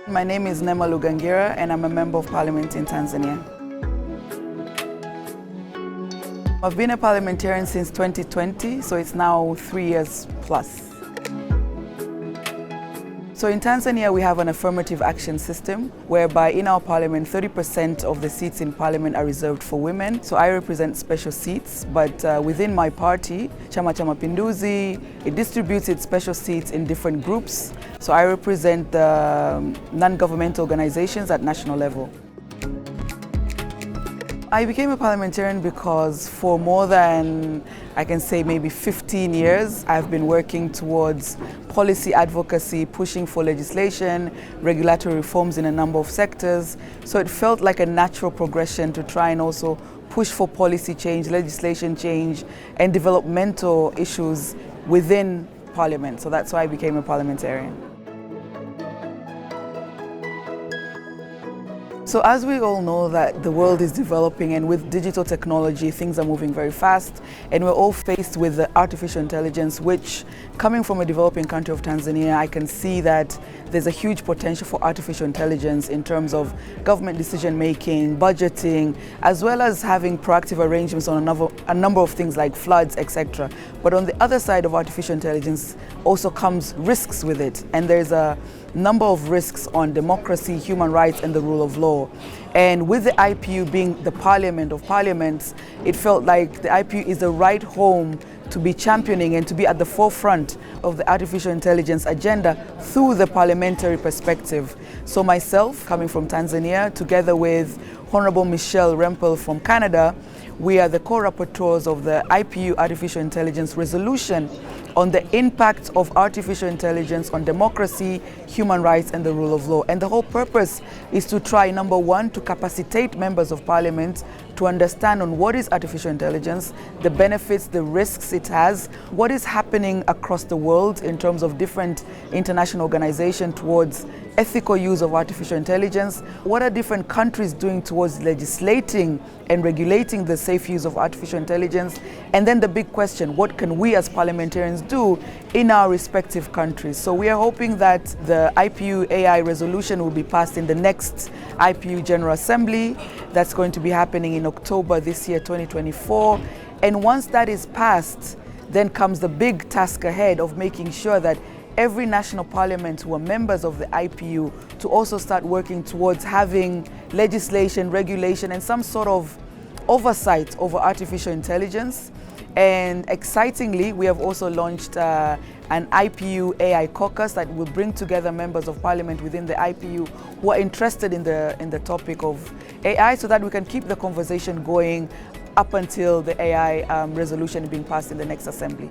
My name is Neema Lugangira and I'm a Member of Parliament in Tanzania. I've been a parliamentarian since 2020, so it's now 3 years plus. So in Tanzania we have an affirmative action system whereby in our parliament 30% of the seats in parliament are reserved for women. So I represent special seats, but within my party, Chama cha Mapinduzi, it distributes its special seats in different groups. So I represent the non-governmental organizations at national level. I became a parliamentarian because for more than, I can say, maybe 15 years, I've been working towards policy advocacy, pushing for legislation, regulatory reforms in a number of sectors. So it felt like a natural progression to try and also push for policy change, legislation change, and developmental issues within Parliament. So that's why I became a parliamentarian. So as we all know that the world is developing, and with digital technology things are moving very fast, and we're all faced with the artificial intelligence, which, coming from a developing country of Tanzania, I can see that there's a huge potential for artificial intelligence in terms of government decision making, budgeting, as well as having proactive arrangements on a number of things like floods, etc. But on the other side of artificial intelligence also comes risks with it, and there's a number of risks on democracy, human rights, and the rule of law. And with the IPU being the parliament of parliaments, it felt like the IPU is the right home to be championing and to be at the forefront of the artificial intelligence agenda through the parliamentary perspective. So myself, coming from Tanzania, together with Honorable Michelle Rempel from Canada, we are the co-rapporteurs of the IPU Artificial Intelligence Resolution on the impact of artificial intelligence on democracy, human rights, and the rule of law. And the whole purpose is to try, number one, to capacitate members of parliament to understand on what is artificial intelligence, the benefits, the risks it has, what is happening across the world in terms of different international organizations towards ethical use of artificial intelligence, what are different countries doing towards legislating and regulating the safe use of artificial intelligence, and then the big question, what can we as parliamentarians do in our respective countries? So we are hoping that the IPU AI resolution will be passed in the next IPU General Assembly. That's going to be happening in October this year, 2024. And once that is passed, then comes the big task ahead of making sure that every national parliament who are members of the IPU to also start working towards having legislation, regulation, and some sort of oversight over artificial intelligence. And excitingly, we have also launched an IPU AI caucus that will bring together members of parliament within the IPU who are interested in the topic of AI, so that we can keep the conversation going up until the AI resolution being passed in the next assembly.